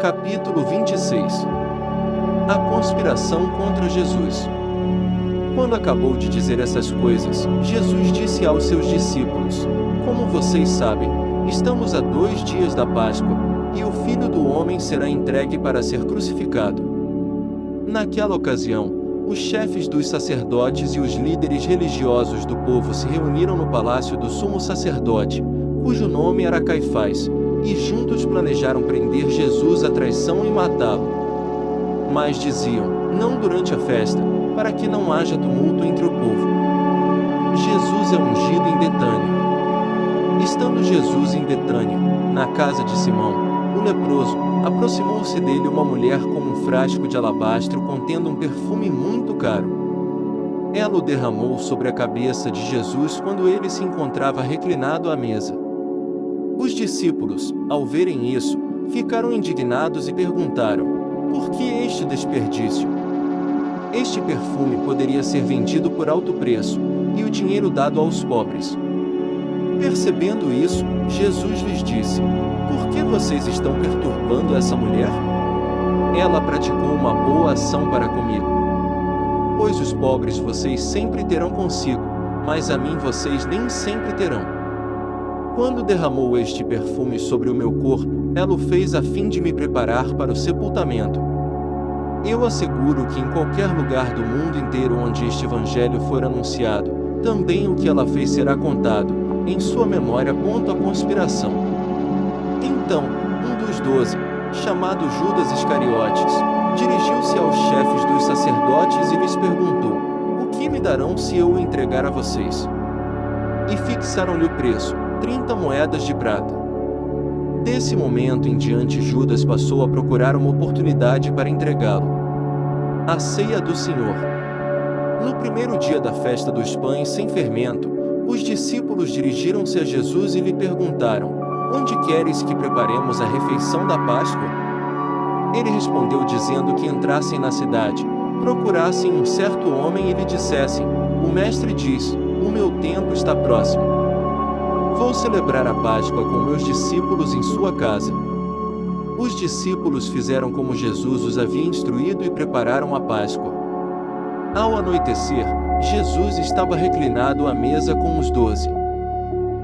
Capítulo 26. A conspiração contra Jesus. Quando acabou de dizer essas coisas, Jesus disse aos seus discípulos: Como vocês sabem, estamos a 2 dias da Páscoa, e o Filho do Homem será entregue para ser crucificado. Naquela ocasião, os chefes dos sacerdotes e os líderes religiosos do povo se reuniram no palácio do sumo sacerdote, cujo nome era Caifás, e juntos planejaram prender Jesus à traição e matá-lo. Mas diziam: não durante a festa, para que não haja tumulto entre o povo. Jesus é ungido em Betânia. Estando Jesus em Betânia, na casa de Simão, o leproso, aproximou-se dele uma mulher com um frasco de alabastro contendo um perfume muito caro. Ela o derramou sobre a cabeça de Jesus quando ele se encontrava reclinado à mesa. Os discípulos, ao verem isso, ficaram indignados e perguntaram: por que este desperdício? Este perfume poderia ser vendido por alto preço, e o dinheiro dado aos pobres. Percebendo isso, Jesus lhes disse: por que vocês estão perturbando essa mulher? Ela praticou uma boa ação para comigo. Pois os pobres vocês sempre terão consigo, mas a mim vocês nem sempre terão. Quando derramou este perfume sobre o meu corpo, ela o fez a fim de me preparar para o sepultamento. Eu asseguro que em qualquer lugar do mundo inteiro onde este evangelho for anunciado, também o que ela fez será contado, em sua memória. A conspiração. Então, um dos 12, chamado Judas Iscariotes, dirigiu-se aos chefes dos sacerdotes e lhes perguntou: o que me darão se eu o entregar a vocês? E fixaram-lhe o preço, 30 moedas de prata. Desse momento em diante, Judas passou a procurar uma oportunidade para entregá-lo. A ceia do Senhor. No primeiro dia da festa dos pães sem fermento, os discípulos dirigiram-se a Jesus e lhe perguntaram: onde queres que preparemos a refeição da Páscoa? Ele respondeu dizendo que entrassem na cidade, procurassem um certo homem e lhe dissessem: o mestre diz, o meu tempo está próximo. Vou celebrar a Páscoa com meus discípulos em sua casa. Os discípulos fizeram como Jesus os havia instruído e prepararam a Páscoa. Ao anoitecer, Jesus estava reclinado à mesa com os 12.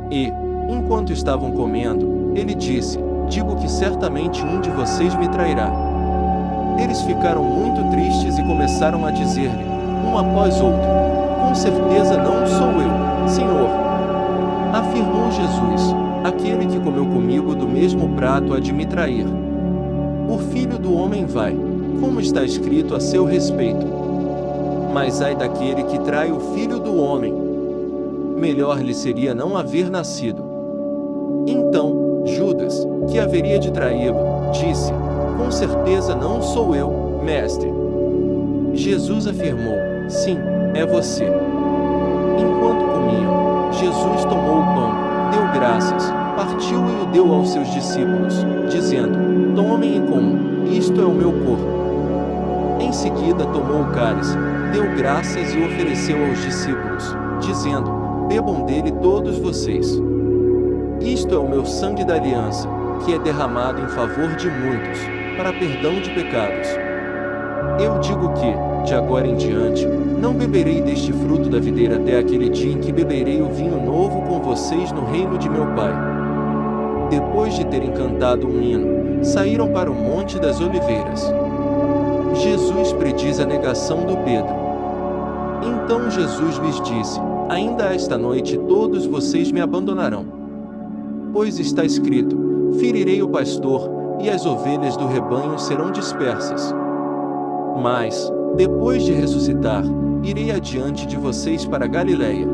E, enquanto estavam comendo, ele disse: digo que certamente um de vocês me trairá. Eles ficaram muito tristes e começaram a dizer-lhe, um após outro: com certeza não sou eu, Senhor. Afirmou Jesus: aquele que comeu comigo do mesmo prato há de me trair. O Filho do Homem vai, como está escrito a seu respeito. Mas ai daquele que trai o Filho do Homem. Melhor lhe seria não haver nascido. Então, Judas, que haveria de traí-lo, disse: com certeza não sou eu, mestre. Jesus afirmou: sim, é você. Enquanto comiam, Jesus tomou o pão, deu graças, partiu e o deu aos seus discípulos, dizendo: tomem e comam, isto é o meu corpo. Em seguida tomou o cálice, deu graças e o ofereceu aos discípulos, dizendo: bebam dele todos vocês. Isto é o meu sangue da aliança, que é derramado em favor de muitos, para perdão de pecados. Eu digo que, de agora em diante, não beberei deste fruto da videira até aquele dia em que beberei o vinho novo com vocês no reino de meu Pai. Depois de terem cantado um hino, saíram para o Monte das Oliveiras. Jesus prediz a negação do Pedro. Então Jesus lhes disse: ainda esta noite todos vocês me abandonarão. Pois está escrito: ferirei o pastor, e as ovelhas do rebanho serão dispersas. Mas, depois de ressuscitar, irei adiante de vocês para Galiléia.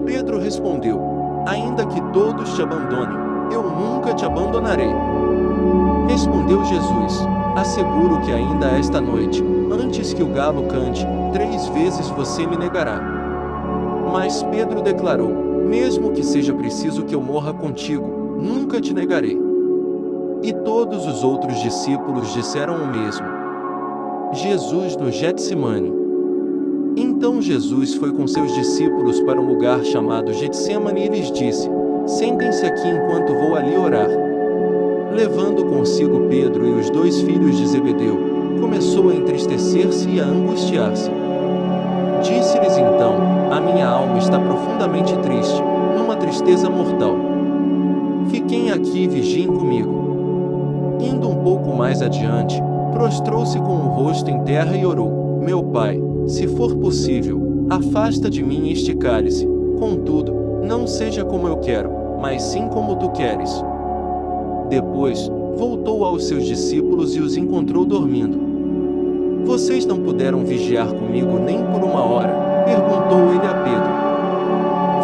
Pedro respondeu: ainda que todos te abandonem, eu nunca te abandonarei. Respondeu Jesus: asseguro que ainda esta noite, antes que o galo cante, 3 vezes você me negará. Mas Pedro declarou: mesmo que seja preciso que eu morra contigo, nunca te negarei. E todos os outros discípulos disseram o mesmo. Jesus no Getsemane. Então Jesus foi com seus discípulos para um lugar chamado Getsemane e lhes disse: sentem-se aqui enquanto vou ali orar. Levando consigo Pedro e os 2 filhos de Zebedeu, começou a entristecer-se e a angustiar-se. Disse-lhes então: a minha alma está profundamente triste, numa tristeza mortal. Fiquem aqui e vigiem comigo. Indo um pouco mais adiante, prostrou-se com o rosto em terra e orou: meu Pai, se for possível, afasta de mim este cálice, contudo, não seja como eu quero, mas sim como tu queres. Depois, voltou aos seus discípulos e os encontrou dormindo. Vocês não puderam vigiar comigo nem por 1 hora? Perguntou ele a Pedro.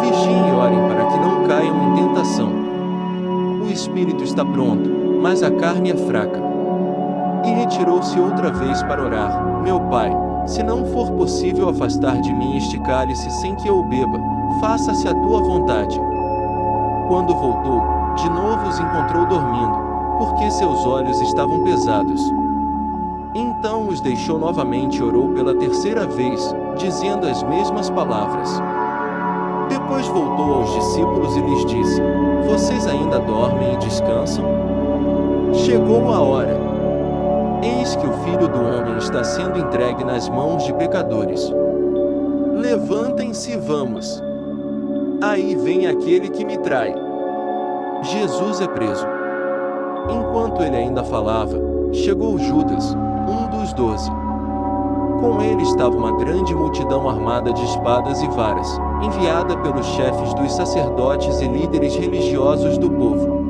Vigiem e orem para que não caiam em tentação. O espírito está pronto, mas a carne é fraca. E retirou-se outra vez para orar: meu Pai, se não for possível afastar de mim este cálice sem que eu o beba, faça-se a tua vontade. Quando voltou, de novo os encontrou dormindo, porque seus olhos estavam pesados. Então os deixou novamente e orou pela 3ª vez, dizendo as mesmas palavras. Depois voltou aos discípulos e lhes disse: vocês ainda dormem e descansam? Chegou a hora. Eis que o Filho do Homem está sendo entregue nas mãos de pecadores. Levantem-se e vamos. Aí vem aquele que me trai. Jesus é preso. Enquanto ele ainda falava, chegou Judas, um dos 12. Com ele estava uma grande multidão armada de espadas e varas, enviada pelos chefes dos sacerdotes e líderes religiosos do povo.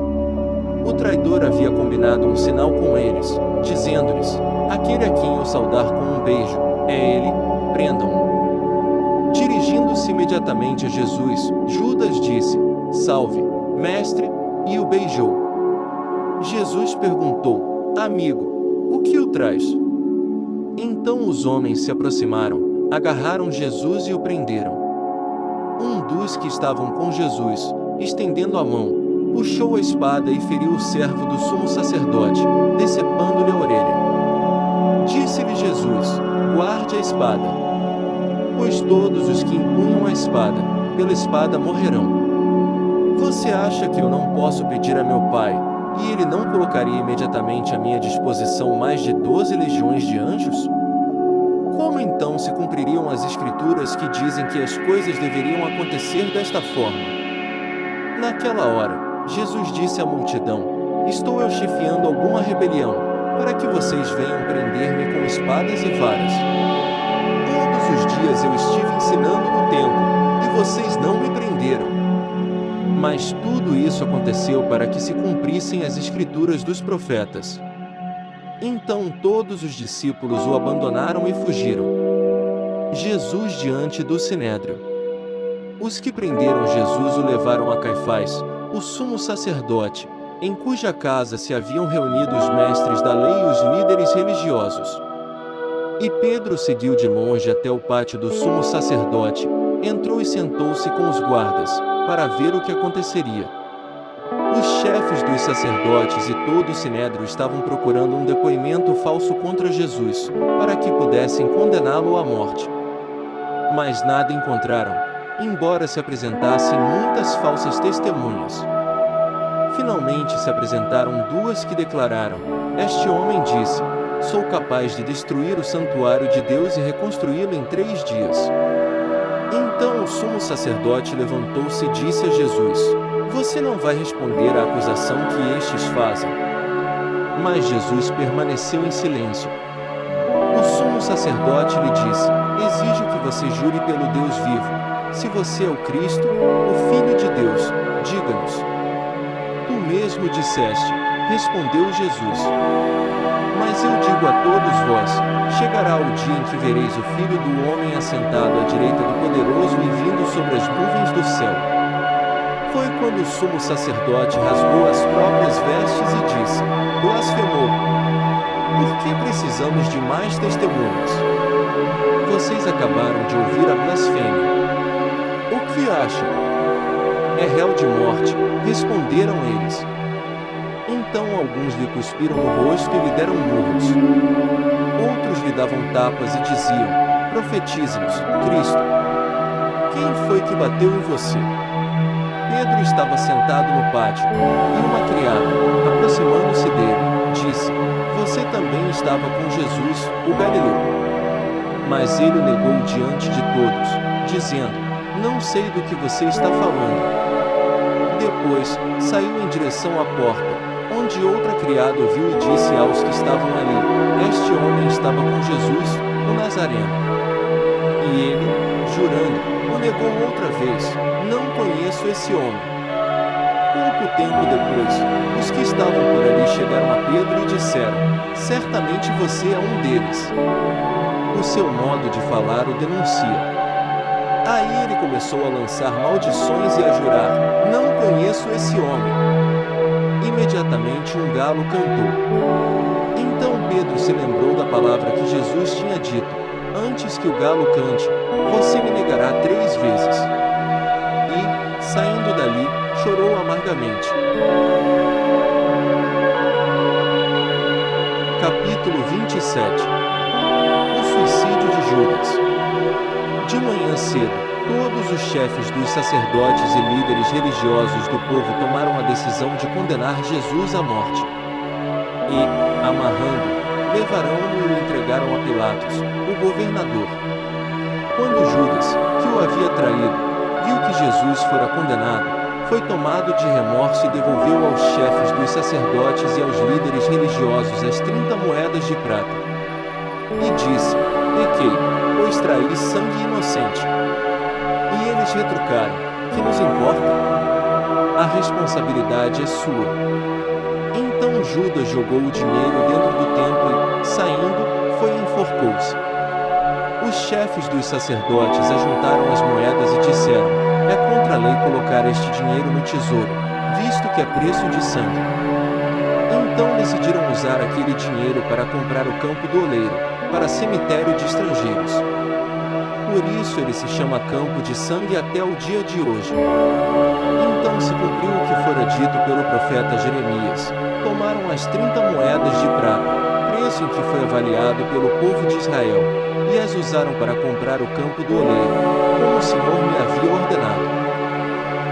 O traidor havia combinado um sinal com eles, dizendo-lhes: aquele a quem eu saudar com um beijo, é ele, prendam-no. Dirigindo-se imediatamente a Jesus, Judas disse: salve, mestre, e o beijou. Jesus perguntou: amigo, o que o traz? Então os homens se aproximaram, agarraram Jesus e o prenderam. Um dos que estavam com Jesus, estendendo a mão, puxou a espada e feriu o servo do sumo sacerdote, decepando-lhe a orelha. Disse-lhe Jesus: guarde a espada. Pois todos os que empunham a espada, pela espada morrerão. Você acha que eu não posso pedir a meu Pai, e ele não colocaria imediatamente à minha disposição mais de 12 legiões de anjos? Como então se cumpririam as Escrituras que dizem que as coisas deveriam acontecer desta forma? Naquela hora, Jesus disse à multidão: estou eu chefiando alguma rebelião, para que vocês venham prender-me com espadas e varas? Todos os dias eu estive ensinando no templo, e vocês não me prenderam. Mas tudo isso aconteceu para que se cumprissem as Escrituras dos profetas. Então todos os discípulos o abandonaram e fugiram. Jesus diante do Sinédrio. Os que prenderam Jesus o levaram a Caifás, o sumo sacerdote, em cuja casa se haviam reunido os mestres da lei e os líderes religiosos. E Pedro seguiu de longe até o pátio do sumo sacerdote, entrou e sentou-se com os guardas, para ver o que aconteceria. Os chefes dos sacerdotes e todo o sinédrio estavam procurando um depoimento falso contra Jesus, para que pudessem condená-lo à morte. Mas nada encontraram, embora se apresentassem muitas falsas testemunhas. Finalmente se apresentaram 2 que declararam: este homem disse: sou capaz de destruir o santuário de Deus e reconstruí-lo em 3 dias. Então o sumo sacerdote levantou-se e disse a Jesus: você não vai responder à acusação que estes fazem. Mas Jesus permaneceu em silêncio. O sumo sacerdote lhe disse: exijo que você jure pelo Deus vivo. Se você é o Cristo, o Filho de Deus, diga-nos. Tu mesmo disseste, respondeu Jesus. Mas eu digo a todos vós: chegará o dia em que vereis o Filho do Homem assentado à direita do Poderoso e vindo sobre as nuvens do céu. Foi quando o sumo sacerdote rasgou as próprias vestes e disse: blasfemou. Por que precisamos de mais testemunhas? Vocês acabaram de ouvir a blasfêmia. O que acham? É réu de morte, responderam eles. Então alguns lhe cuspiram no rosto e lhe deram murros. Outros lhe davam tapas e diziam: profetize-nos, Cristo. Quem foi que bateu em você? Pedro estava sentado no pátio, e uma criada, aproximando-se dele, disse: Você também estava com Jesus, o Galileu. Mas ele negou diante de todos, dizendo: Não sei do que você está falando. Depois, saiu em direção à porta, onde outra criada ouviu e disse aos que estavam ali: Este homem estava com Jesus, o Nazareno. E ele, jurando, o negou outra vez: Não conheço esse homem. Pouco tempo depois, os que estavam por ali chegaram a Pedro e disseram: Certamente você é um deles. O seu modo de falar o denuncia. Aí ele começou a lançar maldições e a jurar: Não conheço esse homem. Imediatamente um galo cantou. Então Pedro se lembrou da palavra que Jesus tinha dito: Antes que o galo cante, você me negará 3 vezes. E, saindo dali, chorou amargamente. Capítulo 27. O suicídio de Judas. De manhã cedo, todos os chefes dos sacerdotes e líderes religiosos do povo tomaram a decisão de condenar Jesus à morte. E, amarrando-o, levaram-no e o entregaram a Pilatos, o governador. Quando Judas, que o havia traído, viu que Jesus fora condenado, foi tomado de remorso e devolveu aos chefes dos sacerdotes e aos líderes religiosos as 30 moedas de prata. E disse: Pequei, pois traí sangue inocente. E eles retrucaram: Que nos importa? A responsabilidade é sua. Então Judas jogou o dinheiro dentro do templo e, saindo, foi e enforcou-se. Os chefes dos sacerdotes ajuntaram as moedas e disseram: É contra a lei colocar este dinheiro no tesouro, visto que é preço de sangue. Então decidiram usar aquele dinheiro para comprar o campo do oleiro, para cemitério de estrangeiros. Por isso ele se chama Campo de Sangue até o dia de hoje. Então se cumpriu o que fora dito pelo profeta Jeremias: Tomaram as 30 moedas de prata, preço em que foi avaliado pelo povo de Israel, e as usaram para comprar o campo do oleiro, como o Senhor me havia ordenado.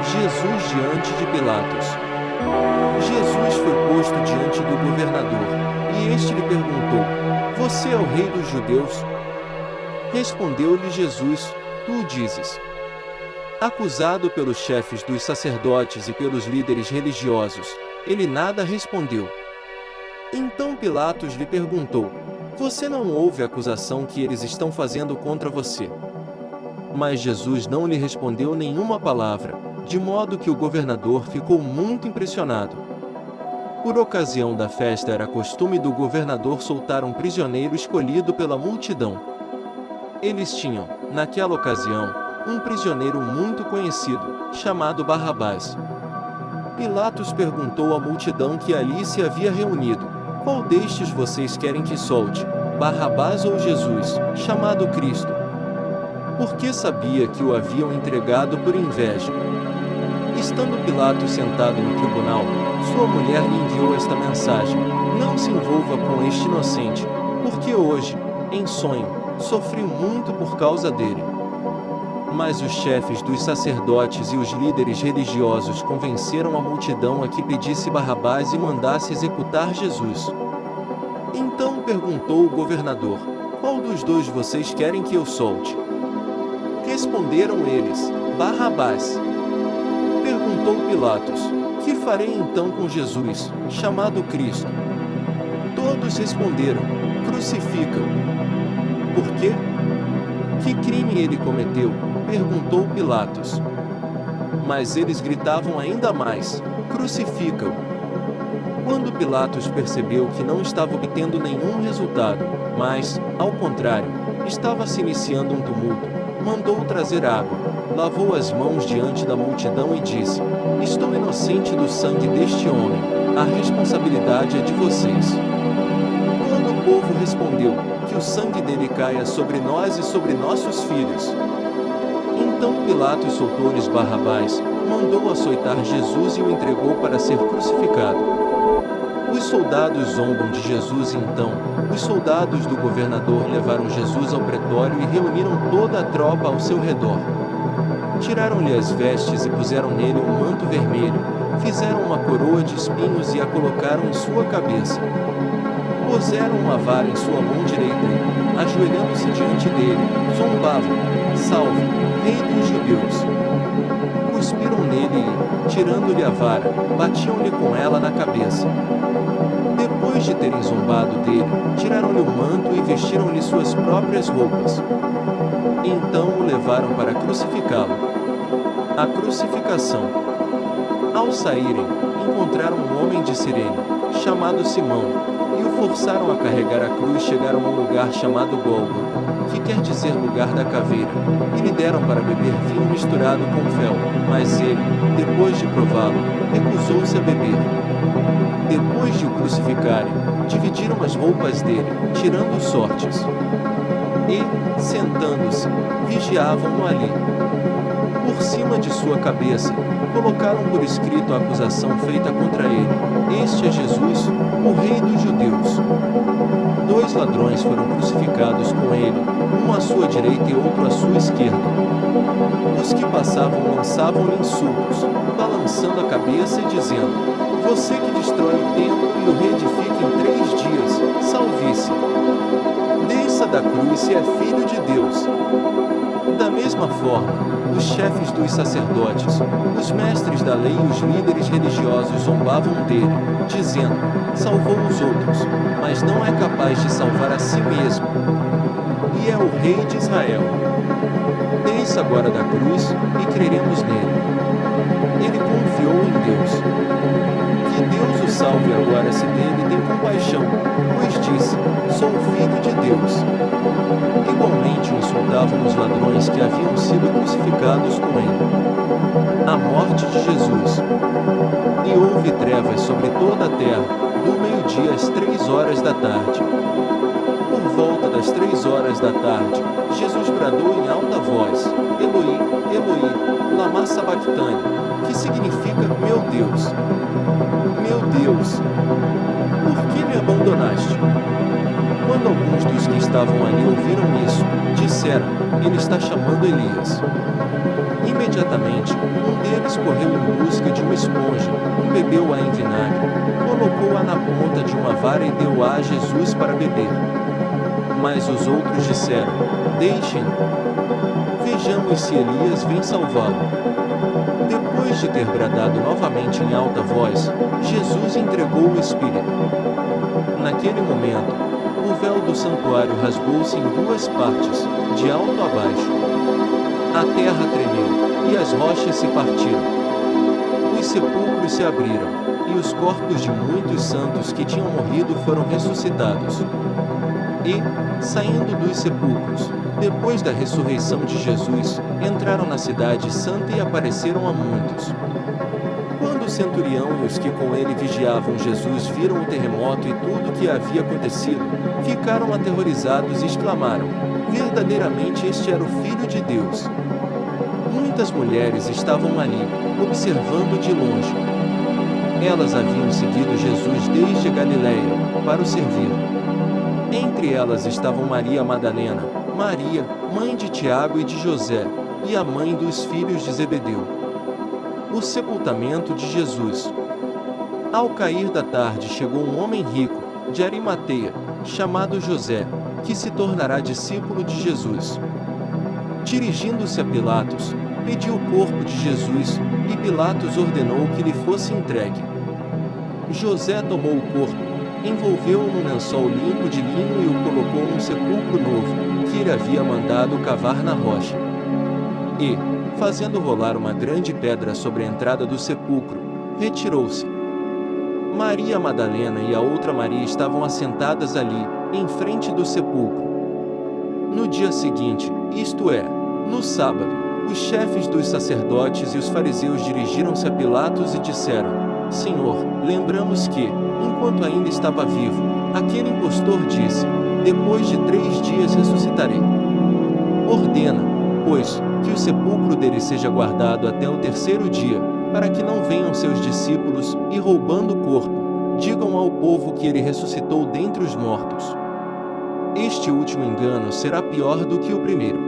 Jesus diante de Pilatos. Jesus foi posto diante do governador, e este lhe perguntou: Você é o rei dos judeus? Respondeu-lhe Jesus: Tu o dizes. Acusado pelos chefes dos sacerdotes e pelos líderes religiosos, ele nada respondeu. Então Pilatos lhe perguntou: Você não ouve a acusação que eles estão fazendo contra você? Mas Jesus não lhe respondeu nenhuma palavra, de modo que o governador ficou muito impressionado. Por ocasião da festa era costume do governador soltar um prisioneiro escolhido pela multidão. Eles tinham, naquela ocasião, um prisioneiro muito conhecido, chamado Barrabás. Pilatos perguntou à multidão que ali se havia reunido: Qual destes vocês querem que solte, Barrabás ou Jesus, chamado Cristo? Porque sabia que o haviam entregado por inveja. Estando Pilatos sentado no tribunal, sua mulher lhe enviou esta mensagem: Não se envolva com este inocente, porque hoje, em sonho, sofri muito por causa dele. Mas os chefes dos sacerdotes e os líderes religiosos convenceram a multidão a que pedisse Barrabás e mandasse executar Jesus. Então perguntou o governador: Qual dos dois vocês querem que eu solte? Responderam eles: Barrabás. Perguntou Pilatos: Que farei então com Jesus, chamado Cristo? Todos responderam: Crucifica-o. Por quê? Que crime ele cometeu? Perguntou Pilatos. Mas eles gritavam ainda mais: Crucifica-o. Quando Pilatos percebeu que não estava obtendo nenhum resultado, mas, ao contrário, estava se iniciando um tumulto, mandou trazer água, lavou as mãos diante da multidão e disse: Estou inocente do sangue deste homem, a responsabilidade é de vocês. Quando o povo respondeu: Que o sangue dele caia sobre nós e sobre nossos filhos. Então Pilatos soltou-lhes Barrabás, mandou açoitar Jesus e o entregou para ser crucificado. Os soldados zombam de Jesus e então, os soldados do governador levaram Jesus ao pretório e reuniram toda a tropa ao seu redor. Tiraram-lhe as vestes e puseram nele um manto vermelho, fizeram uma coroa de espinhos e a colocaram em sua cabeça. Puseram uma vara em sua mão direita e, ajoelhando-se diante dele, zombavam: Salve, Rei dos Judeus! Cuspiram nele e, tirando-lhe a vara, batiam-lhe com ela na cabeça. Depois de terem zombado dele, tiraram-lhe o manto e vestiram-lhe suas próprias roupas. Então o levaram para crucificá-lo. A crucificação. Ao saírem, encontraram um homem de Cirene, chamado Simão, e o forçaram a carregar a cruz. Chegaram a um lugar chamado Gólgota, que quer dizer lugar da caveira, e lhe deram para beber vinho misturado com fel, mas ele, depois de prová-lo, recusou-se a beber. Depois de o crucificarem, dividiram as roupas dele, tirando sortes. E, sentando-se, vigiavam-no ali. Por cima de sua cabeça, colocaram por escrito a acusação feita contra ele: Este é Jesus, o Rei dos Judeus. 2 ladrões foram crucificados com ele, um à sua direita e outro à sua esquerda. Os que passavam lançavam-lhe insultos, balançando a cabeça e dizendo: Você que destrói o templo e o reedifica em 3 dias, salve-se! Desça da cruz se é filho de Deus. Da mesma forma, os chefes dos sacerdotes, os mestres da lei e os líderes religiosos zombavam dele, dizendo: Salvou os outros, mas não é capaz de salvar a si mesmo. E é o Rei de Israel. Desça agora da cruz, e creremos nele. Ele confiou em Deus. Que Deus o salve agora se dele tem compaixão, pois disse: Sou filho de Deus. Igualmente o insultavam os ladrões que haviam sido crucificados com ele. A morte de Jesus. E houve trevas sobre toda a terra, do meio-dia às 3 horas da tarde. Por volta das 3 horas da tarde, Jesus bradou em alta voz: Eloi, Eloi, lama sabachthani, que significa: Meu Deus, por que me abandonaste? Quando alguns dos que estavam ali ouviram isso, disseram: Ele está chamando Elias. Imediatamente, um deles correu em busca de uma esponja, embebeu-a em vinagre, colocou-a na ponta de uma vara e deu-a a Jesus para beber. Mas os outros disseram: Deixem-no. Vejamos se Elias vem salvá-lo. Depois de ter bradado novamente em alta voz, Jesus entregou o Espírito. Naquele momento, o véu do santuário rasgou-se em 2 partes, de alto a baixo. A terra tremeu, e as rochas se partiram. Os sepulcros se abriram, e os corpos de muitos santos que tinham morrido foram ressuscitados. E, saindo dos sepulcros, depois da ressurreição de Jesus, entraram na cidade santa e apareceram a muitos. Quando o centurião e os que com ele vigiavam Jesus viram o terremoto e tudo o que havia acontecido, ficaram aterrorizados e exclamaram: Verdadeiramente este era o Filho de Deus. Muitas mulheres estavam ali, observando de longe. Elas haviam seguido Jesus desde a Galiléia, para o servir. Entre elas estavam Maria Madalena, Maria, mãe de Tiago e de José, e a mãe dos filhos de Zebedeu. O sepultamento de Jesus. Ao cair da tarde chegou um homem rico, de Arimateia, chamado José, que se tornará discípulo de Jesus. Dirigindo-se a Pilatos, pediu o corpo de Jesus, e Pilatos ordenou que lhe fosse entregue. José tomou o corpo, envolveu-o num lençol limpo de linho e o colocou num sepulcro novo, que ele havia mandado cavar na rocha. E, fazendo rolar uma grande pedra sobre a entrada do sepulcro, retirou-se. Maria Madalena e a outra Maria estavam assentadas ali, em frente do sepulcro. No dia seguinte, isto é, no sábado, os chefes dos sacerdotes e os fariseus dirigiram-se a Pilatos e disseram: Senhor, lembramos que, enquanto ainda estava vivo, aquele impostor disse: Depois de 3 dias ressuscitarei. Ordena, pois, que o sepulcro dele seja guardado até o 3º dia, para que não venham seus discípulos e, roubando o corpo, digam ao povo que ele ressuscitou dentre os mortos. Este último engano será pior do que o primeiro.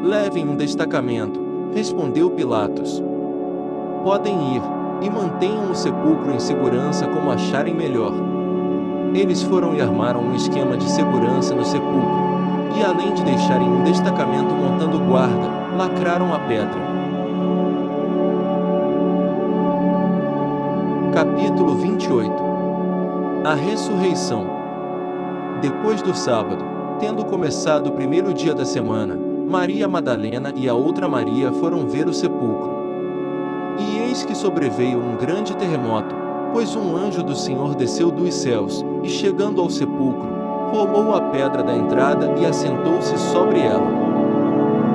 Levem um destacamento, Respondeu Pilatos: podem ir, e mantenham o sepulcro em segurança como acharem melhor. Eles foram e armaram um esquema de segurança no sepulcro, e além de deixarem um destacamento montando guarda, lacraram a pedra. Capítulo 28. A ressurreição. Depois do sábado, tendo começado o primeiro dia da semana, Maria Madalena e a outra Maria foram ver o sepulcro. E eis que sobreveio um grande terremoto, pois um anjo do Senhor desceu dos céus, e chegando ao sepulcro, rolou a pedra da entrada e assentou-se sobre ela.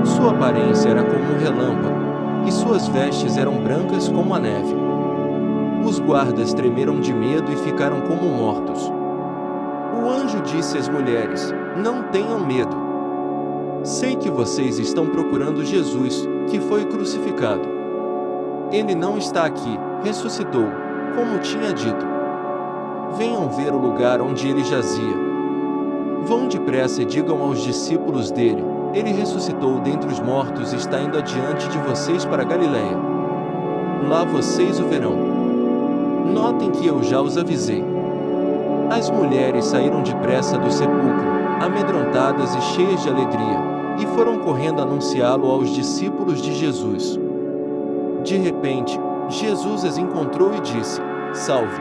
Sua aparência era como um relâmpago, e suas vestes eram brancas como a neve. Os guardas tremeram de medo e ficaram como mortos. O anjo disse às mulheres: não tenham medo. Sei que vocês estão procurando Jesus, que foi crucificado. Ele não está aqui, ressuscitou, como tinha dito. Venham ver o lugar onde ele jazia. Vão depressa e digam aos discípulos dele: ele ressuscitou dentre os mortos e está indo adiante de vocês para Galiléia. Lá vocês o verão. Notem que eu já os avisei. As mulheres saíram depressa do sepulcro, amedrontadas e cheias de alegria, e foram correndo anunciá-lo aos discípulos de Jesus. De repente, Jesus as encontrou e disse: salve!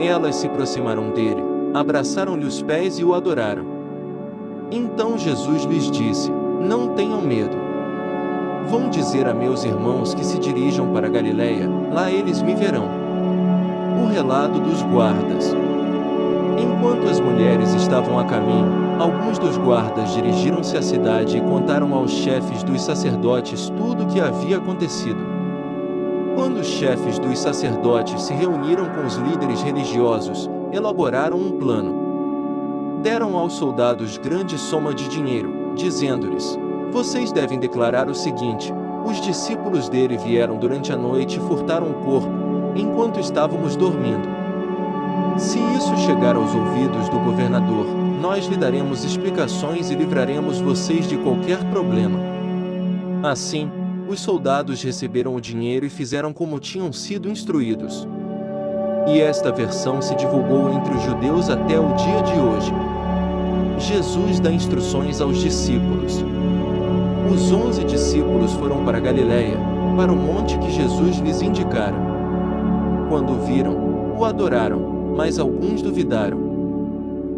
Elas se aproximaram dele, abraçaram-lhe os pés e o adoraram. Então Jesus lhes disse: não tenham medo. Vão dizer a meus irmãos que se dirijam para Galiléia, lá eles me verão. O relato dos guardas. Enquanto as mulheres estavam a caminho, alguns dos guardas dirigiram-se à cidade e contaram aos chefes dos sacerdotes tudo o que havia acontecido. Quando os chefes dos sacerdotes se reuniram com os líderes religiosos, elaboraram um plano. Deram aos soldados grande soma de dinheiro, dizendo-lhes: vocês devem declarar o seguinte: os discípulos dele vieram durante a noite e furtaram o corpo, enquanto estávamos dormindo. Se isso chegar aos ouvidos do governador, nós lhe daremos explicações e livraremos vocês de qualquer problema. Assim, os soldados receberam o dinheiro e fizeram como tinham sido instruídos. E esta versão se divulgou entre os judeus até o dia de hoje. Jesus dá instruções aos discípulos. Os 11 discípulos foram para Galiléia, para o monte que Jesus lhes indicara. Quando o viram, o adoraram, mas alguns duvidaram.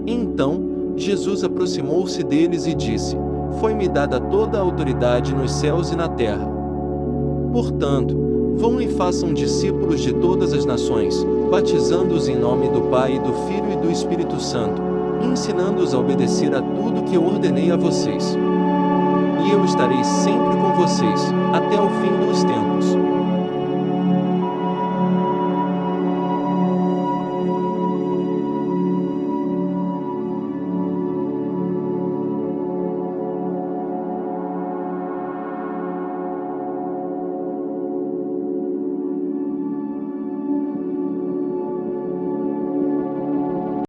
Então, Jesus aproximou-se deles e disse: foi-me dada toda a autoridade nos céus e na terra. Portanto, vão e façam discípulos de todas as nações, batizando-os em nome do Pai, do Filho e do Espírito Santo, ensinando-os a obedecer a tudo que eu ordenei a vocês. E eu estarei sempre com vocês, até o fim dos tempos.